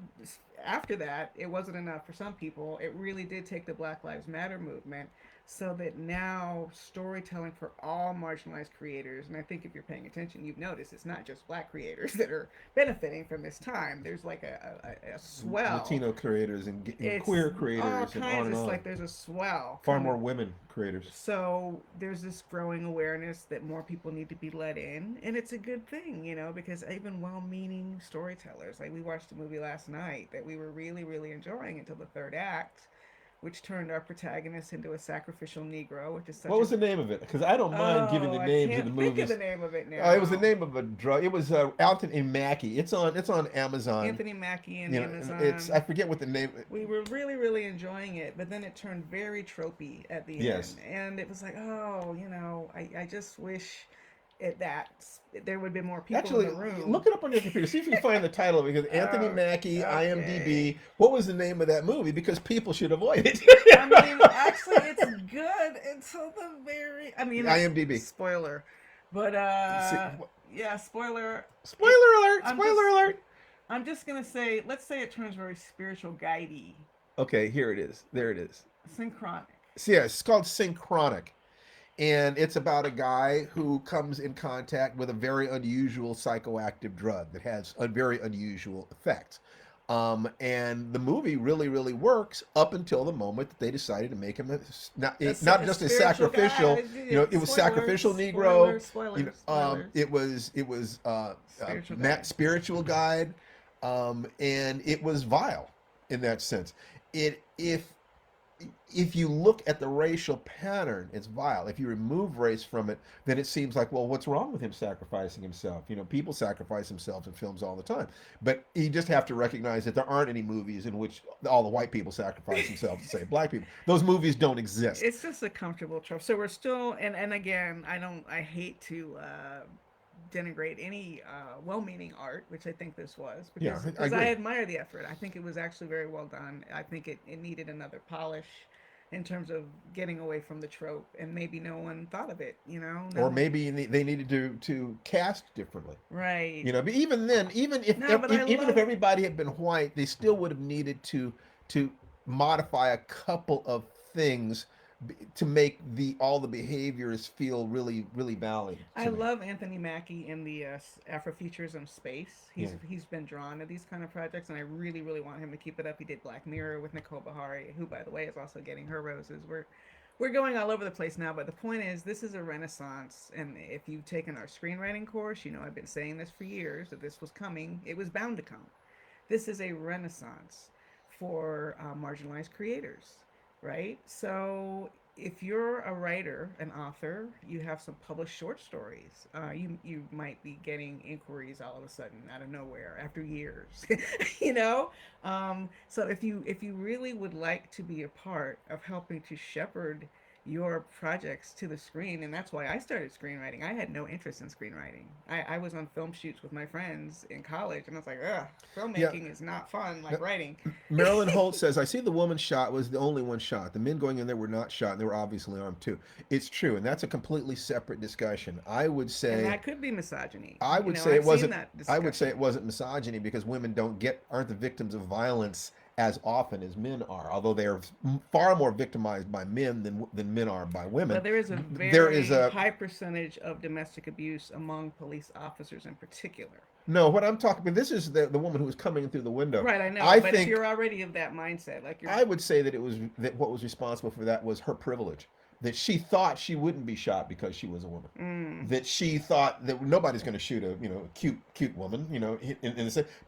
after that, it wasn't enough for some people. It really did take the Black Lives Matter movement, so that now storytelling for all marginalized creators, and I think if you're paying attention, you've noticed it's not just Black creators that are benefiting from this time. There's like a swell. Latino creators and It's queer all creators and on kinds. and It's on. like there's a swell Far coming. more women creators. So there's this growing awareness that more people need to be let in, and it's a good thing, because even well-meaning storytellers, like we watched a movie last night that we were really, really enjoying until the third act, which turned our protagonist into a sacrificial Negro, which is What such a was the name of it? Because I don't mind giving oh, the I names of can't the think of the movies. name of it It was the now. name of a drug. It was Anthony Mackie. It's on Amazon. Anthony Mackie and It's I Amazon. forget what the name. We were really, really enjoying it, but then it turned very tropey at the end, Yes. and it was like, oh, I just wish that there would be more people in Actually, the room. look it up on your computer. See if you can find the title because Anthony uh, Mackie, okay. IMDb. What was the name of that movie? Because people should avoid it. I mean, actually, it's good until the very. I mean, it's IMDb. spoiler, but See, yeah, spoiler. It. spoiler alert! I'm Spoiler just. alert! I'm just gonna say. Let's say it turns very spiritual guidey, Okay, here it is. There it is. synchronic. So yeah, it's called Synchronic, and it's about a guy who comes in contact with a very unusual psychoactive drug that has a very unusual effects. And the movie really, really works up until the moment that they decided to make him not A just a spiritual sacrificial. guide. It was sacrificial Spoilers, Negro. spoilers, spoilers, spoilers. It was Spiritual Matt guide. spiritual guide, and it was vile in that sense. It if you look at the racial pattern, it's vile. If you remove race from it, then it seems like, well, what's wrong with him sacrificing himself? People sacrifice themselves in films all the time. But you just have to recognize that there aren't any movies in which all the white people sacrifice themselves to save black people. Those movies don't exist. It's just a comfortable trope. So we're still, and again, I hate to denigrate any well-meaning art, which I think this was, Yeah, I because I agree. admire the effort. I think it was actually very well done. I think it needed another polish in terms of getting away from the trope, and maybe no one thought of it. Or No, maybe they needed to cast differently. right? But even then, No, but I even if love. everybody had been white, they still would have needed to modify a couple of things to make the all the behaviors feel really really valid I to me. love Anthony Mackie in the Afrofuturism space. Yeah. He's been drawn to these kind of projects, and I really really want him to keep it up. He did Black Mirror with Nicole Bahari, who by the way is also getting her roses. We're going all over the place now, but the point is this is a renaissance, and if you've taken our screenwriting course, I've been saying this for years that this was coming. It was bound to come. This is a renaissance for marginalized creators, right? So if you're a writer, an author, you have some published short stories. You might be getting inquiries all of a sudden out of nowhere after years, you know. So if you really would like to be a part of helping to shepherd your projects to the screen, and that's why I started screenwriting. I had no interest in screenwriting. I was on film shoots with my friends in college, and I was like, ugh, Yeah. filmmaking is not fun like writing. Marilyn Holt says, I see the woman shot was the only one shot. The men going in there were not shot, and they were obviously armed too. It's true, and that's a completely separate discussion. And that could be misogyny. I would say I've it seen wasn't. that I would say it discussion. wasn't misogyny because women aren't the victims of violence as often as men are. Although they are far more victimized by men than men are by women. But there is a There is very a high percentage of domestic abuse among police officers in particular. no. What I'm talking about. This is the woman who was coming in through the window. Right, I know. I But if think you're already of that mindset, like you're. I would say that what was responsible for that was her privilege. That she thought she wouldn't be shot because she was a woman. Mm, That she thought that nobody's going to shoot a cute woman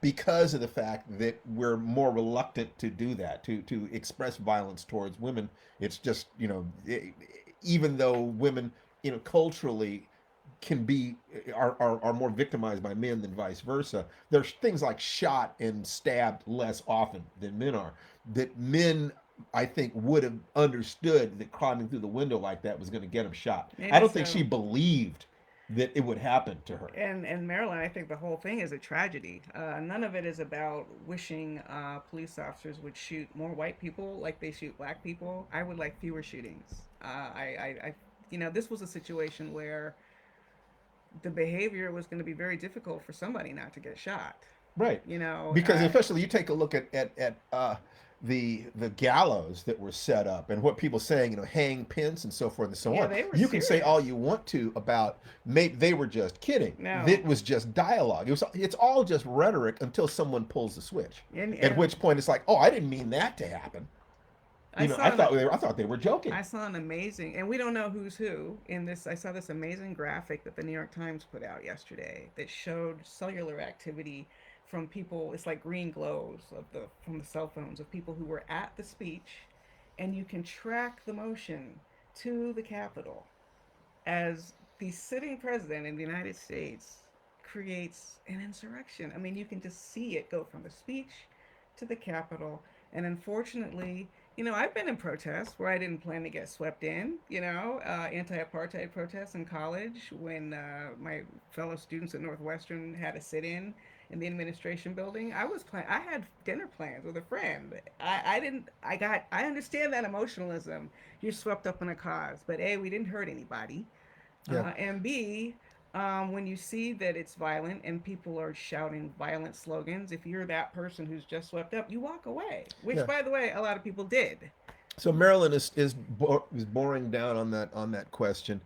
because of the fact that we're more reluctant to do that to express violence towards women. It's just even though women culturally can be are more victimized by men than vice versa. There's things like shot and stabbed less often than men are. That men, I think, would have understood that climbing through the window like that was going to get him shot. I Maybe don't think she so. believed that it would happen to her. And Maryland, I think the whole thing is a tragedy. None of it is about wishing police officers would shoot more white people like they shoot black people. I would like fewer shootings. This was a situation where the behavior was going to be very difficult for somebody not to get shot. Right. You know, Because especially you take a look at the gallows that were set up and what people saying, hang pins and so forth and so yeah, on. they were You can say all serious. you want to about maybe they were just kidding. No, That was just dialogue. It's all just rhetoric until someone pulls the switch. At and which point it's like, oh, I didn't mean that to happen. I I saw an thought they were joking. I saw an amazing, and we don't know who's who in this. I saw this amazing graphic that the New York Times put out yesterday that showed cellular activity from people. It's like green glows of the from the cell phones of people who were at the speech, and you can track the motion to the Capitol as the sitting president in the United States creates an insurrection. I mean, you can just see it go from the speech to the Capitol. And unfortunately, I've been in protests where I didn't plan to get swept in, anti apartheid protests in college when my fellow students at Northwestern had a sit in the administration building. I had dinner plans with a friend. I understand that emotionalism. You're swept up in a cause, but A, we didn't hurt anybody. Yeah. And B, when you see that it's violent and people are shouting violent slogans, if you're that person who's just swept up, you walk away. Which, Yeah. by the way, a lot of people did. So Maryland is boring down on that question,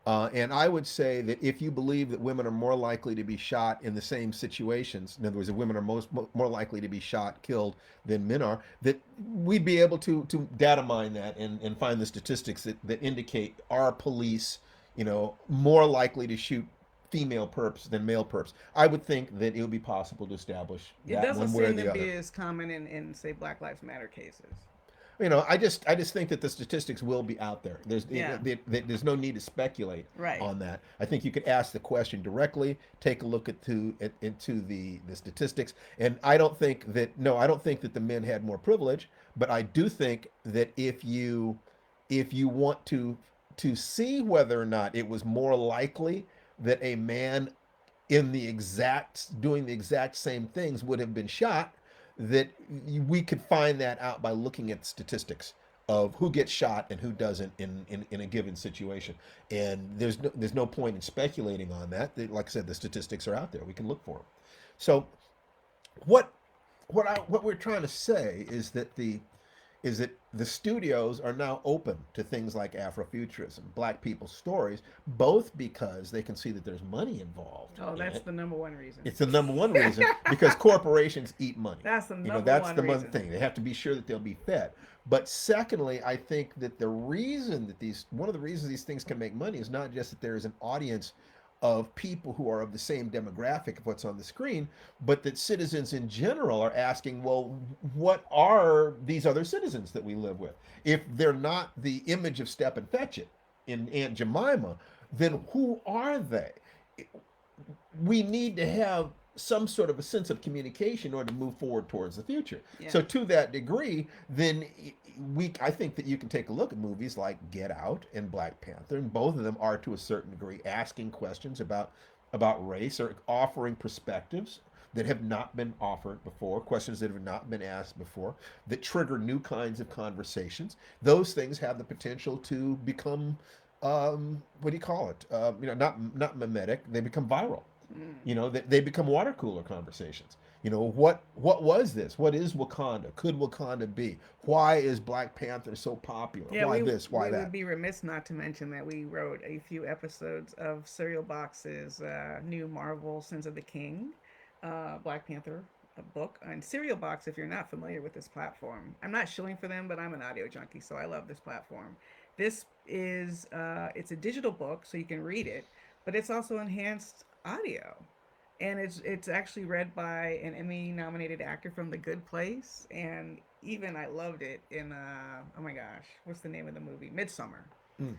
and I would say that if you believe that women are more likely to be shot in the same situations, in other words, that women are more likely to be shot, killed than men are, that we'd be able to data mine that and find the statistics that indicate our police, more likely to shoot female perps than male perps. I would think that it would be possible to establish It that doesn't one way or seem to the other. be as common in say, Black Lives Matter cases. I just think that the statistics will be out there. Yeah, There's no need to speculate right. on that. I think you could ask the question directly, take a look into the statistics, and I don't think that the men had more privilege, but I do think that if you want to see whether or not it was more likely that a man in the exact doing the exact same things would have been shot, that we could find that out by looking at statistics of who gets shot and who doesn't in a given situation. And there's no point in speculating on that. Like I said, the statistics are out there. We can look for them. So what what we're trying to say is that the studios are now open to things like Afrofuturism, Black people's stories, both because they can see that there's money involved Oh, in that's it. the number one reason. It's the number one reason because corporations eat money. That's the number That's one the one reason. thing. They have to be sure that they'll be fed. But secondly, I think that one of the reasons these things can make money is not just that there is an audience of people who are of the same demographic of what's on the screen, but that citizens in general are asking, well, what are these other citizens that we live with? If they're not the image of Step and Fetch It in Aunt Jemima, then who are they? We need to have some sort of a sense of communication in order to move forward towards the future. Yeah. So to that degree, then I think that you can take a look at movies like Get Out and Black Panther, and both of them are to a certain degree asking questions about race or offering perspectives that have not been offered before, questions that have not been asked before, that trigger new kinds of conversations. Those things have the potential to become what do you call it? Not mimetic. They become viral. Mm. They become water cooler conversations. What was this? What is Wakanda? Could Wakanda be? Why is Black Panther so popular? Yeah, Why we this? Why we would that? be remiss not to mention that we wrote a few episodes of Cereal Box's new Marvel Sins of the King, Black Panther book. And Cereal Box, if you're not familiar with this platform, I'm not shilling for them, but I'm an audio junkie, so I love this platform. This is it's a digital book, so you can read it, but it's also enhanced audio, and it's actually read by an Emmy nominated actor from The Good Place, and even I loved it in oh my gosh, what's the name of the movie? Midsummer. Mm.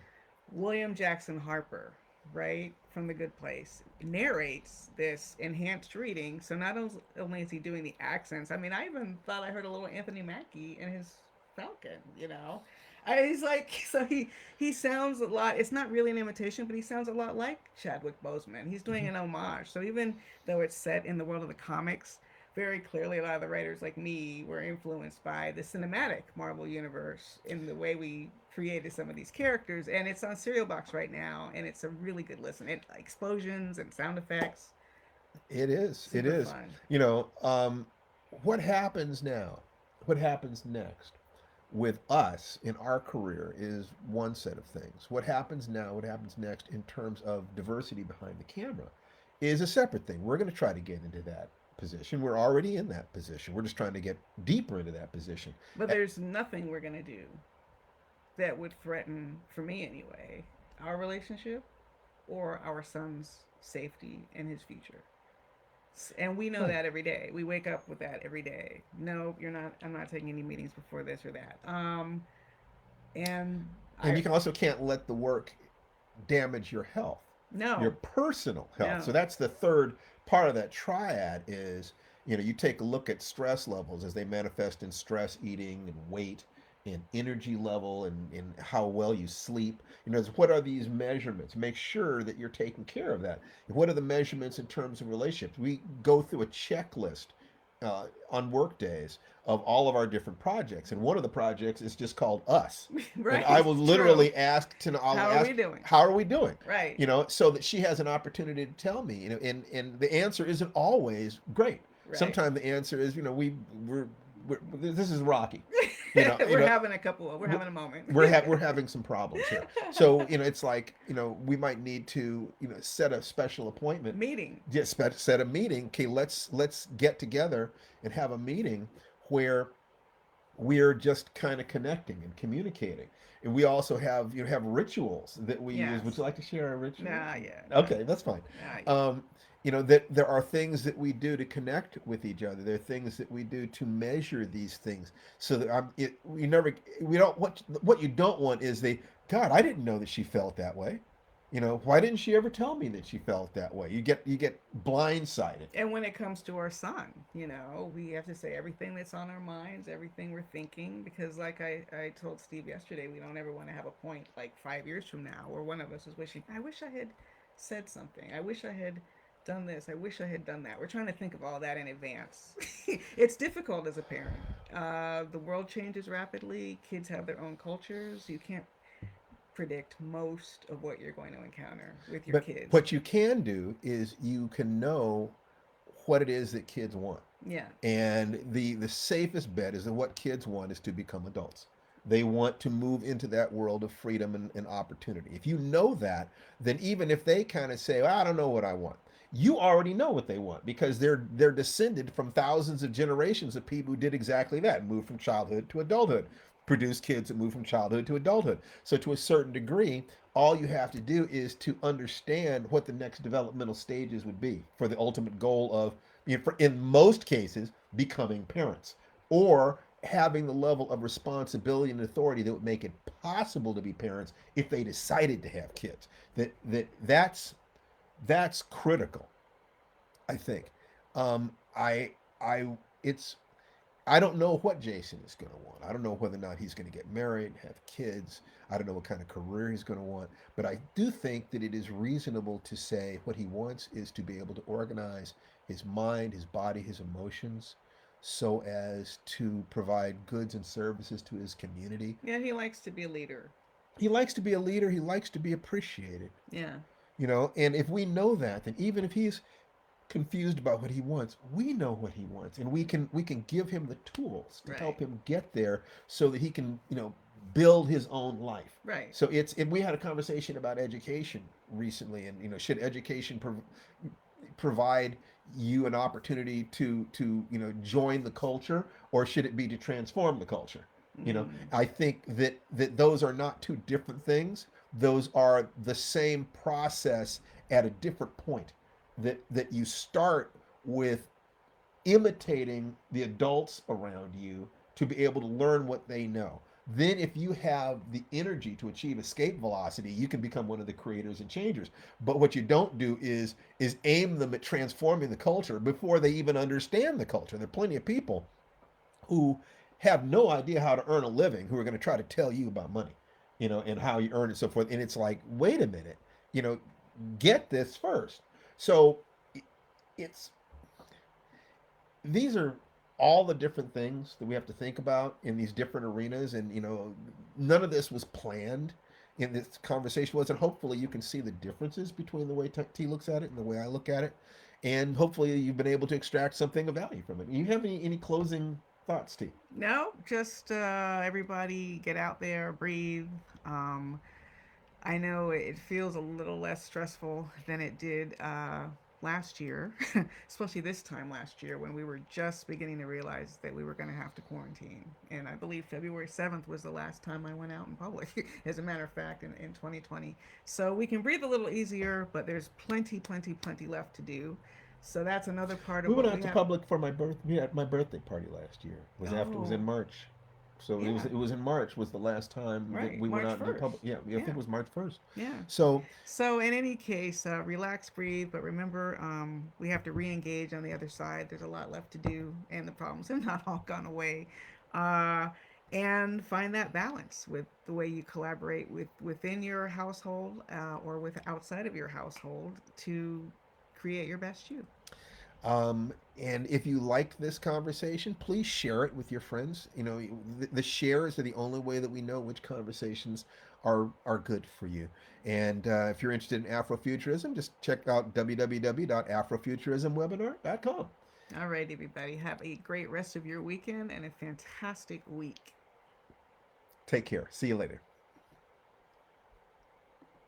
William Jackson Harper. right, from The Good Place, narrates this enhanced reading. So not only is he doing the accents, I mean, I even thought I heard a little Anthony Mackie in his Falcon, you know. He's like, so he sounds a lot. It's not really an imitation, but he sounds a lot like Chadwick Boseman. He's doing Mhm. an homage. So even though it's set in the world of the comics, very clearly a lot of the writers like me were influenced by the cinematic Marvel universe in the way we created some of these characters. And it's on Serial Box right now, and it's a really good listen. It explosions and sound effects, It is. It super is. fun. You know, what happens now? What happens next with us in our career is one set of things. What happens now, what happens next in terms of diversity behind the camera is a separate thing. We're going to try to get into that position. We're already in that position. We're just trying to get deeper into that position. But there's nothing we're gonna do that would threaten, for me anyway, our relationship or our son's safety and his future. And we know Right. that every day. We wake up with that every day. No, you're not. I'm not taking any meetings before this or that. And And I you can also can't let the work damage your health, your no, personal health. So no. that's the third part of that triad is, you take a look at stress levels as they manifest in stress eating and weight and energy level and how well you sleep. What are these measurements? Make sure that you're taking care of that. What are the measurements in terms of relationships? We go through a checklist on work days of all of our different projects, and one of the projects is just called us. And I Right? will True. literally I'll How are ask, we doing? how are we doing? Right. So that she has an opportunity to tell me. And the answer isn't always great. Right. Sometimes the answer is, we're this is rocky. You know, you We're know, having a couple. We're having a moment. we're having some problems here. So it's like, we might need to, set a special appointment, Meeting. just set a meeting. Okay, let's get together and have a meeting where we're just kind of connecting and communicating. And we also have rituals that we use. Would Yes. you like to share a ritual? Nah. Yeah. Nah. Okay, that's fine. Nah. Yeah. That there are things that we do to connect with each other. There are things that we do to measure these things. So that we don't, what you don't want is God, I didn't know that she felt that way. Why didn't she ever tell me that she felt that way? You get blindsided. And when it comes to our son, we have to say everything that's on our minds, everything we're thinking, because like I told Steve yesterday, we don't ever want to have a point like 5 years from now where one of us is wishing, I wish I had said something. I wish I had done this. I wish I had done that. We're trying to think of all that in advance. It's difficult as a parent. The world changes rapidly. Kids have their own cultures. You can't predict most of what you're going to encounter with your But kids. what you can do is you can know what it is that kids want. Yeah. And the safest bet is that what kids want is to become adults. They want to move into that world of freedom and opportunity. If you know that, then even if they kind of say, well, I don't know what I want, you already know what they want because they're descended from thousands of generations of people who did exactly that, moved from childhood to adulthood, produced kids that move from childhood to adulthood. So to a certain degree, all you have to do is to understand what the next developmental stages would be for the ultimate goal of, in most cases, becoming parents or having the level of responsibility and authority that would make it possible to be parents if they decided to have kids. That's critical, I think. I it's I don't know what Jason is going to want. I don't know whether or not he's going to get married, have kids. I don't know what kind of career he's going to want. But I do think that it is reasonable to say what he wants is to be able to organize his mind, his body, his emotions so as to provide goods and services to his community. Yeah, he likes to be a leader. He likes to be a leader, he likes to be appreciated. Yeah. And if we know that, then even if he's confused about what he wants, we know what he wants, and we can give him the tools to help Right. him get there so that he can build his own life. Right. So and we had a conversation about education recently, and should education provide you an opportunity to join the culture, or should it be to transform the culture? Mm. I think that those are not two different things. Those are the same process at a different point. That you start with imitating the adults around you to be able to learn what they know. Then if you have the energy to achieve escape velocity, you can become one of the creators and changers. But what you don't do is aim them at transforming the culture before they even understand the culture. There are plenty of people who have no idea how to earn a living who are going to try to tell you about money, and how you earn it, and so forth. And it's like, wait a minute, you know, get this first. So it's these are all the different things that we have to think about in these different arenas, and none of this was planned in this conversation was, and hopefully you can see the differences between the way T looks at it and the way I look at it, and hopefully you've been able to extract something of value from it. You have any closing thoughts, T? No, just everybody get out there, breathe. Um, I know it feels a little less stressful than it did last year, especially this time last year when we were just beginning to realize that we were going to have to quarantine. And I believe February 7th was the last time I went out in public, as a matter of fact, in 2020. So we can breathe a little easier, but there's plenty, plenty, plenty left to do. So that's another part We of went what out we to have. public for we had my birthday party last year. It was in Oh, March. So it was yeah, it was in March was the last time that right. we went March out into 1st. public. Yeah, I think Yeah, it was March 1st. yeah. So So, in any case, relax, breathe, but remember, we have to re engage on the other side. There's a lot left to do, and the problems have not all gone away. Uh, and find that balance with the way you collaborate within your household or with outside of your household to create your best you. And if you liked this conversation, please share it with your friends. The shares are the only way that we know which conversations are good for you. And if you're interested in Afrofuturism, just check out www.afrofuturismwebinar.com. All right, everybody. Have a great rest of your weekend and a fantastic week. Take care. See you later.